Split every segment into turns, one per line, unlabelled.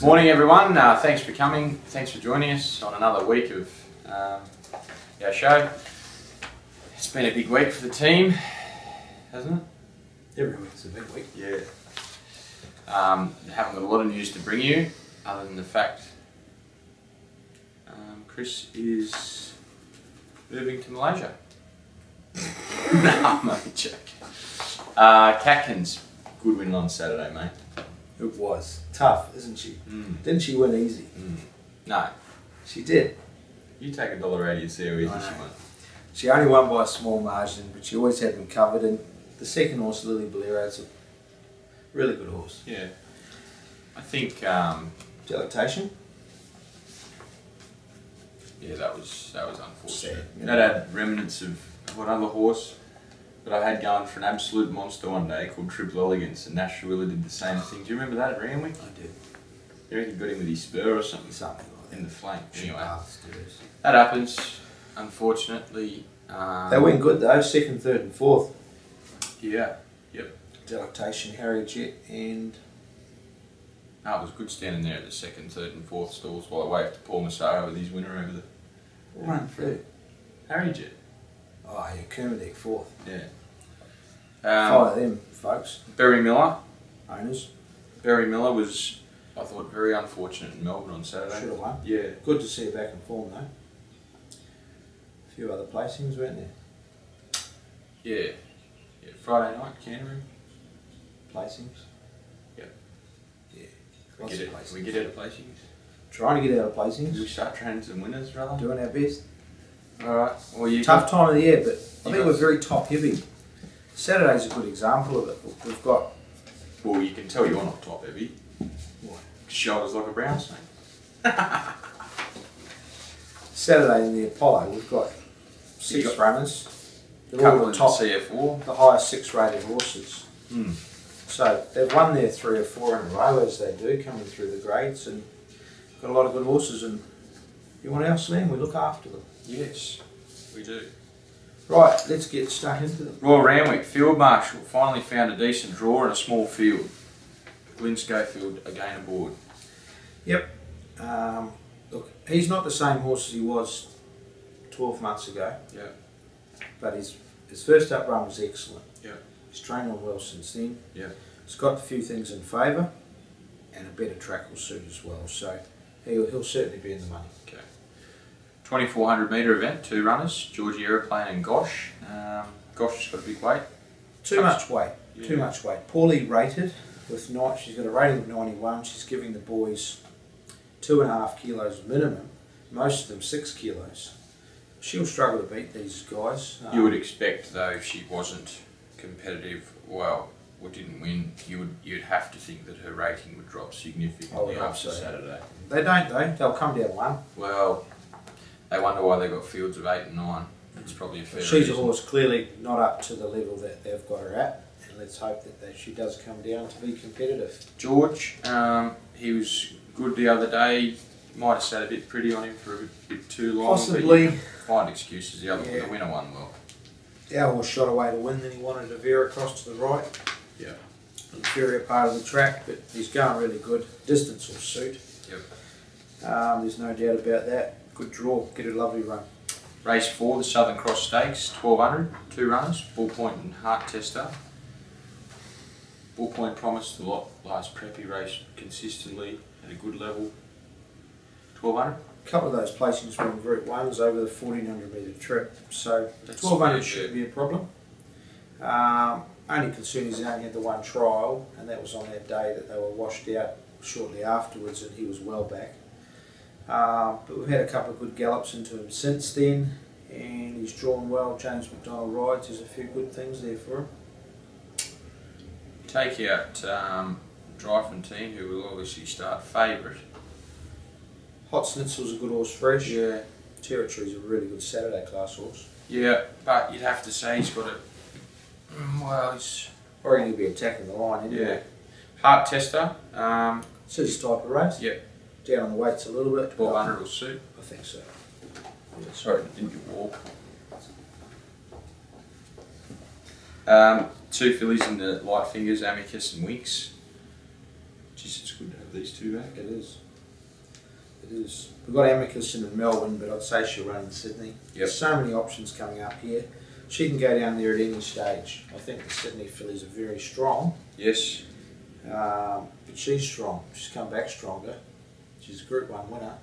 Morning everyone, thanks for coming, thanks for joining us on another week of our show. It's been a big week for the team, hasn't it?
Every week's a big week.
Yeah. Haven't got a lot of news to bring you, other than the fact Chris is moving to Malaysia. No, I'm only joking. Catkins, good win on Saturday, mate.
It was tough, isn't she? Didn't she win easy?
No.
She did.
You take $1.80 and see how easy she won.
She only won by a small margin, but she always had them covered. And the second horse, Lily Bolero's a really good horse.
Yeah. I think
Delectation?
Yeah, that was unfortunate.
Sad.
That had remnants of what other horse that I had going for an absolute monster one day called Triple Elegance, and Nash Wheeler did the same thing. Do you remember that at Randwick?
I do.
You reckon he got him with his spur or something?
Something like that.
In the flank. Anyway,
Bastards.
that happens, unfortunately.
They went good though, second, third and fourth.
Yeah, yep.
Delectation, Harry Jet and...
No, it was good standing there at the second, third and fourth stalls while I waved to Paul Massaro with his winner over the
Run through.
Harry Jet.
Oh yeah, Kermadec fourth.
Yeah.
Follow them, folks.
Berry Miller.
Owners.
Berry Miller was, I thought, very unfortunate in Melbourne on Saturday.
Should have won.
Yeah.
Good to see her back in form though. A few other placings, weren't there?
Yeah. Yeah. Friday night, Canterbury.
Placings?
Yep.
Yeah.
Can we get out of placings?
Trying to get out of
Can we
placings.
start training some winners, brother?
Doing our best.
Alright. Well, you
Tough time of the year, but I think
got-
we're very top heavy. Saturday's a good example of it. We've got...
Well, you can tell you're not top heavy.
What?
Shoulders like a brown snake.
Saturday in the Apollo, we've got
You
six
got-
runners. They're
Couple
all
in
the
the
top,
CF4.
the highest 6 rated horses.
Hmm.
So they've won their 3 or 4 in a row as they do, coming through the grades, and got a lot of good horses. And you want our slam, we look after them.
Yes, we do.
Right, let's get stuck into them.
Royal Randwick Field Marshal finally found a decent draw in a small field. Lynn Schofield again aboard.
Yep. Look, he's not the same horse as he was 12 months ago,
Yeah.
but his first up run was excellent.
Yeah.
He's trained on well since then.
Yeah.
He's got a few things in favour, and a better track will suit as well. So he'll certainly be in the money.
Okay. 2400 metre event, 2 runners, Georgie Aeroplane and Gosh. Gosh has got a big weight.
Too much weight.
Yeah.
Too much weight. Poorly rated with night. She's got a rating of 91. She's giving the boys 2.5 kilos minimum. Most of them 6 kilos. She'll struggle to beat these guys.
You would expect though, if she wasn't competitive, well, or didn't win, you'd have to think that her rating would drop significantly
hope
after
so.
Saturday.
They don't though. They'll come down 1.
Well, they wonder why they got fields of 8 and 9. It's probably a fair
She's
reason.
a horse clearly not up to the level that they've got her at. And let's hope that she does come down to be competitive.
George, he was good the other day. Might have sat a bit pretty on him for a bit too long.
Possibly.
But you can find excuses. The winner won well.
Our horse shot away to win, then he wanted to veer across to the right.
Yeah.
Inferior part of the track, but he's going really good. Distance will suit.
Yep.
There's no doubt about that. Good draw, get a lovely run.
Race 4, the Southern Cross Stakes, 1200, 2 runners, Bull Point and Heart Tester. Bull Point promised a lot last prep. He raced consistently at a good level. 1200.
A couple of those placings were in Group 1s over the 1400 metre trip, so
That's
1200
fair,
shouldn't
yeah.
be a problem. Only concern is he only had the 1 trial, and that was on that day that they were washed out shortly afterwards, and he was well back. But we've had a couple of good gallops into him since then, and he's drawn well. James McDonald rides, there's a few good things there for him.
Take out Dryfontein, who will obviously start favourite.
Hot Schnitzel's a good horse fresh.
Yeah.
Territory's a really good Saturday class horse.
Yeah, but you'd have to say he's got a... Well, he's...
I reckon he'll be attacking the line anyway.
Yeah. Heart Tester.
It's his type of race.
Yep.
Down on the weights a little bit.
1200 will suit.
I think so.
Sorry, didn't you walk? 2 fillies in the light fingers, Amicus and Winks. Jeez, it's good to have these two back.
It is. It is. We've got Amicus in Melbourne, but I'd say she'll run in Sydney.
Yep.
There's so many options coming up here. She can go down there at any stage. I think the Sydney fillies are very strong.
Yes.
But she's strong. She's come back stronger. She's a Group 1 winner.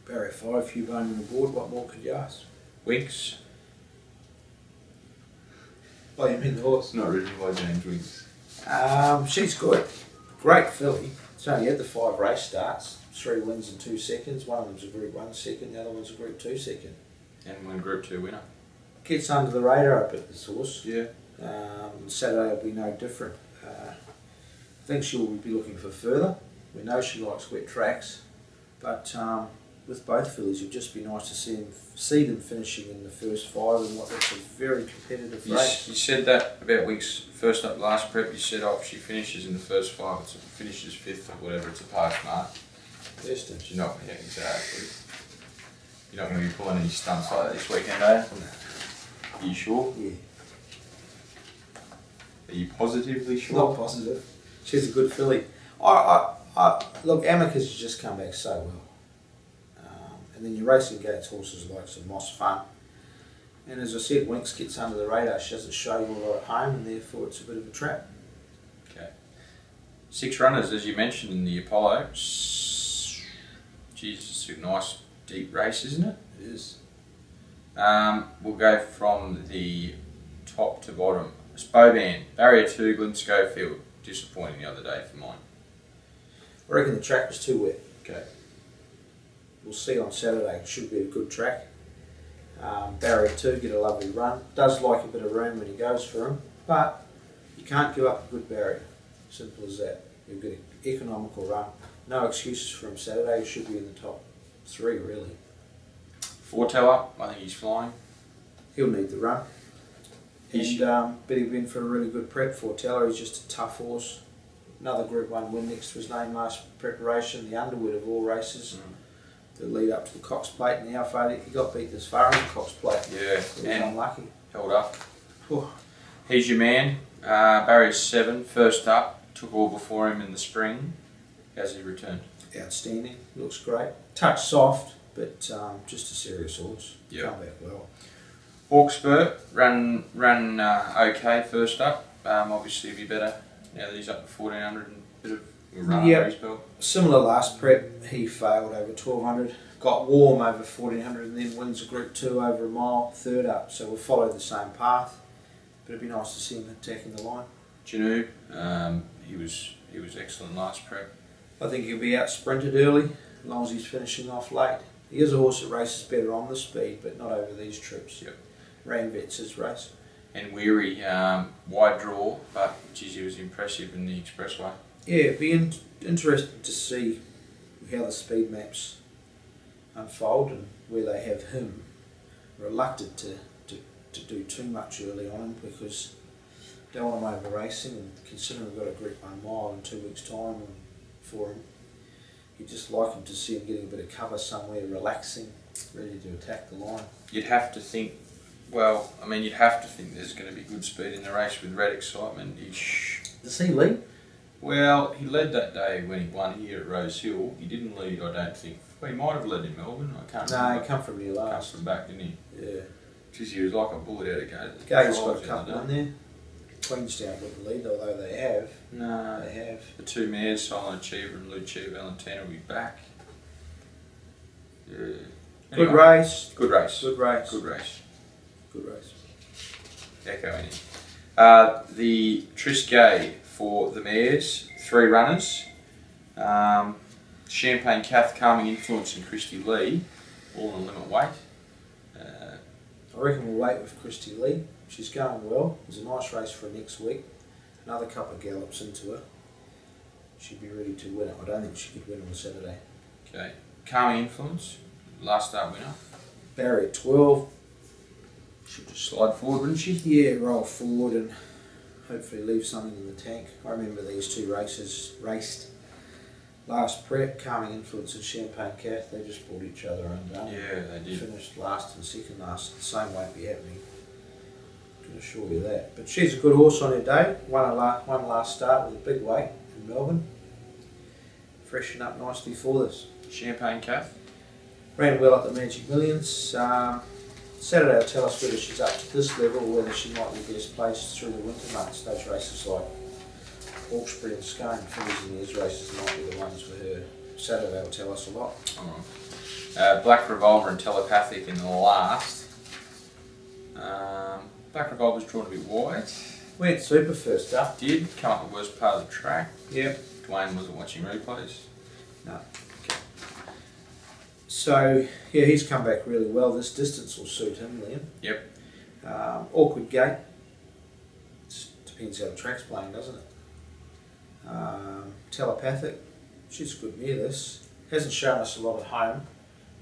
Barrier 5, few bone on the board. What more could you ask?
Winks.
Oh, you mean the horse?
Not written by James Winks.
She's good. Great filly. She's only had the 5 race starts. 3 wins in 2 seconds. One of them's a Group 1 second, the other one's a Group 2 second.
And one Group 2 winner.
Gets under the radar a bit, this horse.
Yeah.
Saturday will be no different. I think she'll be looking for further. We know she likes wet tracks, but with both fillies, it'd just be nice to see them finishing in the first 5 in what looks a very competitive race.
You said that about Winks first up last prep. You said, oh, if she finishes in the first 5, it's finishes 5th or whatever, it's a pass mark.
Distance.
You're not, yeah, exactly. You're not going to be pulling any stunts like that this weekend, eh?
No.
Are you sure?
Yeah.
Are you positively sure?
Not positive. She's a good filly. Look, Amicus has just come back so well. And then your racing gates horses like some Moss Fun. And as I said, Winks gets under the radar. She doesn't show you a lot at home, and therefore it's a bit of a trap.
Okay. 6 runners, as you mentioned, in the Apollo. Jeez, it's a nice deep race, isn't it?
It is.
We'll go from the top to bottom. Spoban, Barrier 2, Glen Schofield. Disappointing the other day for mine.
I reckon the track was too wet.
Okay.
We'll see on Saturday. It should be a good track. Barrier 2, get a lovely run. Does like a bit of room when he goes for him, but you can't give up a good barrier. Simple as that. You'll get an economical run. No excuses for him Saturday. He should be in the top 3, really.
Forteller, I think he's flying.
He'll need the run. But he'll be in for a really good prep. Forteller, he's just a tough horse. Another Group 1 win next to his name last preparation. The Underwood of all races. The lead up to the Cox Plate and the Alpha. He got beaten as far as the Cox Plate.
Yeah,
He was
and
unlucky.
held up.
Oh.
He's your man. Barrier 7, first up. Took all before him in the spring. How's he returned?
Outstanding. Looks great. Touch soft, but just a serious horse.
Yep.
Come back well.
Hawkspur, run okay first up. Obviously it'd be better now that he's up to 1400 and a bit of a run under his belt.
Similar last prep, he failed over 1200, got warm over 1400 and then wins a Group 2 over a mile, third up. So we'll follow the same path, but it'd be nice to see him attacking the line.
Janu, he was excellent last prep.
I think he'll be out sprinted early, as long as he's finishing off late. He is a horse that races better on the speed, but not over these trips.
Yep.
Ranvet's his race.
And Weary, wide draw, but geez, he was impressive in the expressway.
Yeah, it'd be interesting to see how the speed maps unfold and where they have him. Reluctant to do too much early on him because they don't want him over racing, and considering we've got a Group 1 mile in 2 weeks' time for him, you'd just like him to see him getting a bit of cover somewhere, relaxing, ready to attack the line.
You'd have to think, well, I mean, you'd have to think there's going to be good speed in the race with red excitement.
Does he lead?
Well, he led that day when he won here at Rosehill. He didn't lead, I don't think. Well, he might have led in Melbourne. I can't remember.
No, he come from near last.
Come from back, didn't he?
Yeah.
Geez, he was like a bullet out of gate.
Gay's got a couple in there. Queenstown wouldn't lead, although they have.
No.
They have.
The 2 mares, Silent Achiever and Lucia Valentina, will be back. Yeah. Anyway,
Good race.
Good race.
Good race.
Good race.
Good race.
Echo in. The Triscay for the mares, 3 runners. Champagne Cath, Calming Influence and Christy Lee, all in limit weight.
I reckon we'll wait with Christy Lee. She's going well. There's a nice race for her next week. Another couple of gallops into her. She'd be ready to win it. I don't think she could win on Saturday.
Okay. Calming Influence, last start winner.
Barrier 12.
Should just slide forward, wouldn't she?
Yeah, roll forward and hopefully leave something in the tank. I remember these 2 races raced last prep. Calming Influence and Champagne Cath, they just brought each other undone.
Yeah, they did.
Finished last and second last. The same won't be happening. I can assure you that. But she's a good horse on her day. Won last start with a big weight in Melbourne. freshen up nicely for this.
Champagne Cath.
Ran well at the Magic Millions. Saturday will tell us whether she's up to this level or whether she might be best placed through the winter months. Those races like Hawkesbury and Scone, fillies in these races might be the ones for her. Saturday will tell us a lot.
Alright. Black Revolver and Telepathic in the last. Black Revolver's drawn a bit wide.
Went super first up.
Did come up the worst part of the track.
Yep.
Dwayne wasn't watching replays.
No. Okay. So, yeah, he's come back really well. This distance will suit him, Liam.
Yep.
Awkward gate. Just depends how the track's playing, doesn't it? Telepathic. She's good near this. Hasn't shown us a lot at home.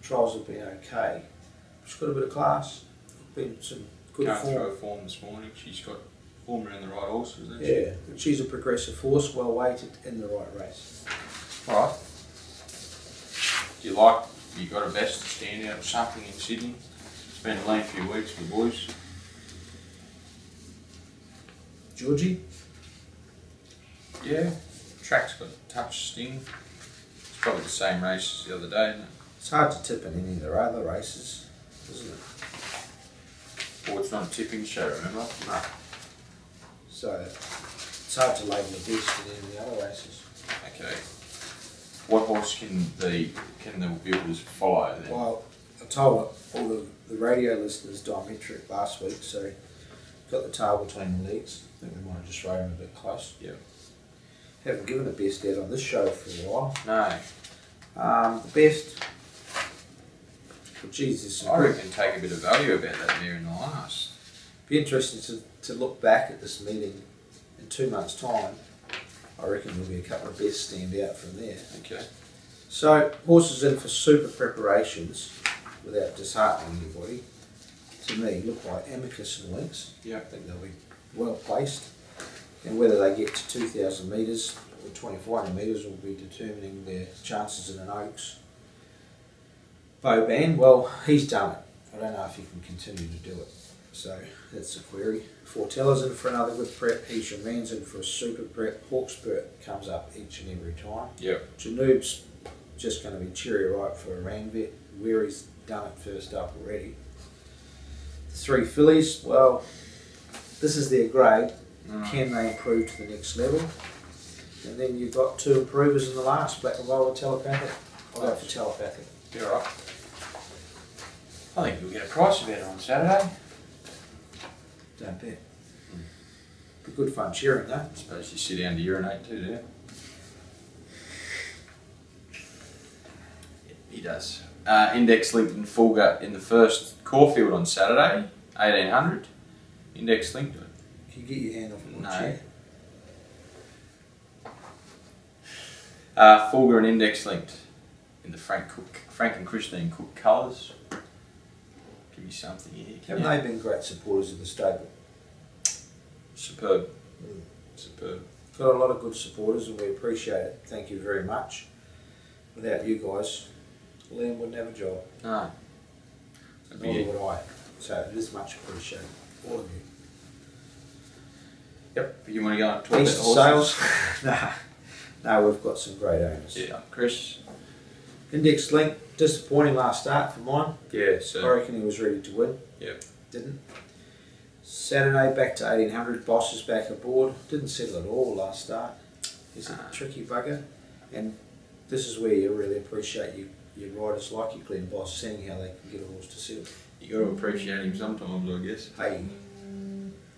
Trials have been okay. She's got a bit of class. Been some good
Can't
form.
throw form this morning. She's got form around the right horses, hasn't she?
Yeah, but she's a progressive horse, well weighted in the right race.
Alright. Do you got a best to stand out or something in Sydney? It's been a lame few weeks for the boys.
Georgie?
Yeah. Track's got a touch sting. It's probably the same race as the other day, isn't it?
It's hard to tip in any of their other races, isn't it?
Or it's not a tipping show, remember?
No. So it's hard to label a best in any of the other races.
Okay. What horse can the viewers follow then?
Well, I told all the radio listeners diametric last week, so got the tail between the legs. I think we might have just rode him a bit close.
Yep.
Haven't given a best out on this show for a while.
No.
The best. Well, Jesus,
I reckon take a bit of value about that there in the last.
Be interesting to look back at this meeting in 2 months' time. I reckon there'll be a couple of best stand out from there.
Okay.
So, horses in for super preparations, without disheartening anybody, to me look like Amicus and Lynx.
Yeah.
I think they'll be well placed. And whether they get to 2,000 metres or 2,400 metres will be determining their chances in an Oaks. Boban, well, he's done it. I don't know if he can continue to do it. So that's a query. Fortella's in for another good prep. Hesham Man's in for a super prep. Hawkesbury comes up each and every time.
Yep.
Janoob's just going to be cherry ripe for a Ranvet, where he's done it first up already. The 3 fillies, well, this is their grade. Can they improve to the next level? And then you've got 2 improvers in the last, Black Revolver, Telepathic. I'll go for Telepathic.
You're right. I think you'll get a price about it on Saturday.
Don't bet. Be good fun cheering though.
I suppose you sit down to urinate too, do you? Yeah, he does. Index linked and Fulger in the first Caulfield on Saturday, 1800. Index linked.
Can you get your hand off the
No.
chair?
Fulger and Index linked in the Frank and Christine Cook colours. Give me something here.
Haven't they been great supporters of the stable?
Superb. Superb.
Got a lot of good supporters and we appreciate it. Thank you very much. Without you guys, Liam wouldn't have a job.
No.
Nor would I. So it is much appreciated. All of you.
Yep. You want to go and talk
Easter
about the horses?
sales? No, we've got some great owners.
Yeah. Chris?
Index Link, disappointing last start for mine.
Yeah,
I
so.
reckon he was ready to win.
Yep.
Didn't. Saturday back to 1800, Boss is back aboard. Didn't settle at all last start. He's a tricky bugger. And this is where you really appreciate your riders like you, Glenn Boss, seeing how they can get a horse to settle.
You got to appreciate him sometimes, I guess.
Hey,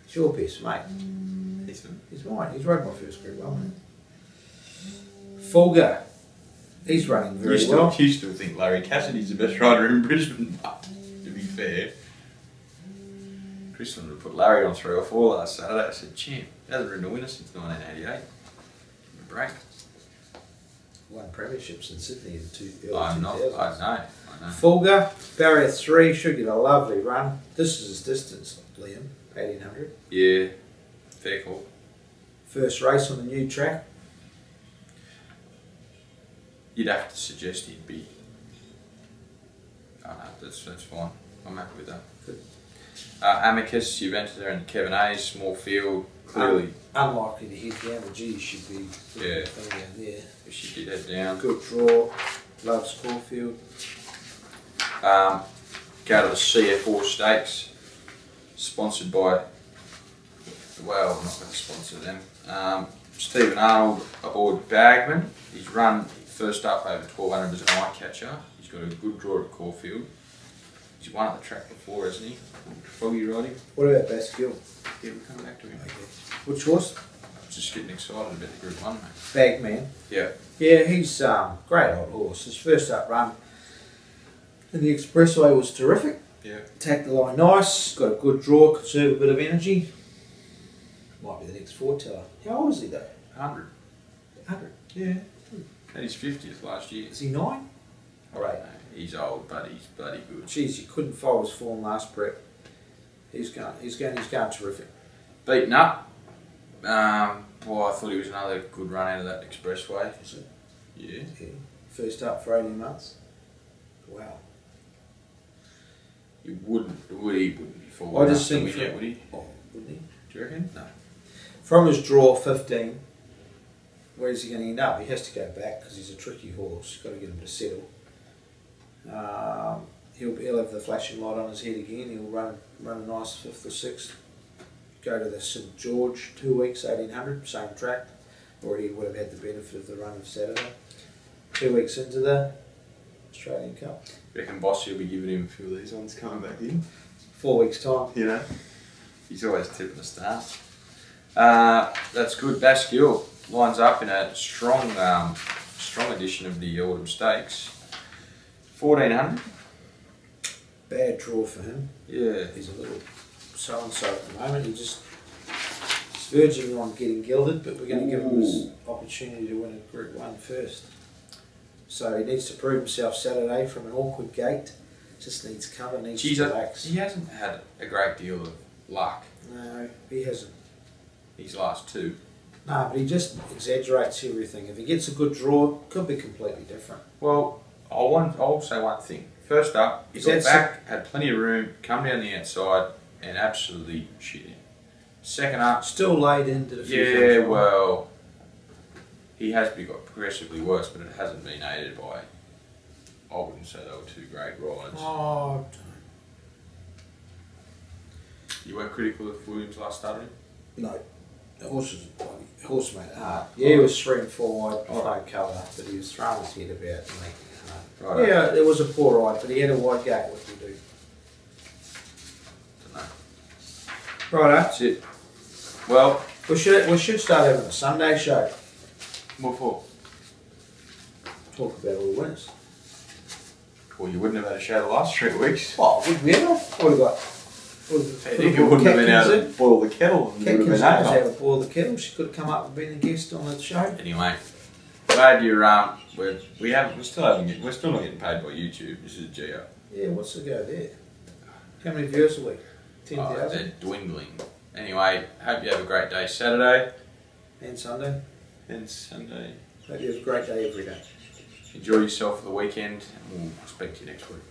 it's your best, mate. He's mine. He's rode my first group well, mate. Fulger. He's running very well.
You still think Larry Cassidy's the best rider in Brisbane, but to be fair, Chris wanted to put Larry on 3 or 4 last Saturday. I said, champ, he hasn't ridden a winner since 1988. Give him a break.
Won premierships in Sydney in the early 2000s.
I know.
Fulger, barrier 3, should get a lovely run. This is his distance, Liam, 1800.
Yeah, fair call.
First race on the new track.
You'd have to suggest he'd be. Oh no, that's fine. I'm happy with that.
Good.
Amicus, you've entered there in Kevin A, small field, Clearly.
Unlikely to hit down, but gee, should be
Yeah.
down there.
If she did head down.
Good draw. Loves Caulfield.
Go to the CF Orr Stakes. Sponsored by, well, I'm not going to sponsor them. Stephen Arnold aboard Bagman. He's run first up over 1200 as an eye catcher. He's got a good draw at Caulfield. He's won at the track before, hasn't he? Foggy riding.
What about Basquill?
Yeah, we'll come back to him.
Okay. Which horse?
Just getting excited about the Group 1, mate.
Bagman.
Yeah.
Yeah, he's great old horse. His first up run in the expressway was terrific.
Yeah.
Tacked the line nice, got a good draw, conserve a bit of energy. Might be the next foreteller. How old is he though?
100.
100.
Yeah. Had his 50th last year.
Is he 9? Or 8?
No, he's old, but he's bloody good.
Jeez, you couldn't follow his form last prep. He's going terrific.
Beaten up. Boy, I thought he was another good run out of that expressway.
Is it?
Yeah.
Yeah. First up for 18 months. Wow.
He wouldn't be forward.
I just think
yet, would he?
Oh, wouldn't he?
Do you reckon?
No. From his draw 15, where is he going to end up? He has to go back because he's a tricky horse. You've got to get him to settle. He'll have the flashing light on his head again. He'll run a nice 5th or 6th. Go to the St George, 2 weeks, 1800, same track. Already would have had the benefit of the run of Saturday. 2 weeks into the Australian Cup.
Reckon Bossy will be giving him a few of these ones coming back in.
4 weeks' time.
You know, he's always tipping the stars. That's good. Basquill lines up in a strong edition of the Autumn Stakes. 1400.
Bad draw for him.
Yeah.
He's a little so-and-so at the moment. He's verging on getting gilded, but we're going to give him this opportunity to win a Group 1 first. So he needs to prove himself Saturday from an awkward gate. Just needs cover, needs to relax.
He hasn't had a great deal of luck.
No, he hasn't.
His last 2.
No, but he just exaggerates everything. If he gets a good draw, it could be completely different.
Well, I'll say one thing. First up, he got back, had plenty of room, come down the outside, and absolutely shit in. Second up,
Still laid into the few
yeah,
things, right?
well, he has got progressively worse, but it hasn't been aided by, I wouldn't say they were 2 great rides.
Oh,
You weren't critical of Williams last Saturday?
no. The horse made it hard. Yeah, he was 3 and 4 wide, front colour, but he was throwing his head about and making it hard.
Right.
Yeah, it was a poor ride, but he had a wide gate. What do you do?
Don't know.
Right,
That's it. Well,
we should start having a Sunday show.
what for?
Talk about all the winners.
Well, you wouldn't have had a show the last 3 weeks.
Oh, would we ever? What have we got?
I think you wouldn't have been able to boil the kettle. And you would
Catkins
have
knows
been
how to boil the kettle. She could have come up and been a guest on the show.
Anyway, glad you're we're still not getting paid by YouTube. This is a GO.
Yeah, what's the go there? How many viewers a week? 10,000?
They're dwindling. Anyway, hope you have a great day Saturday
And Sunday.
and Sunday.
Hope you have a great day every day.
Enjoy yourself for the weekend, and we'll speak to you next week.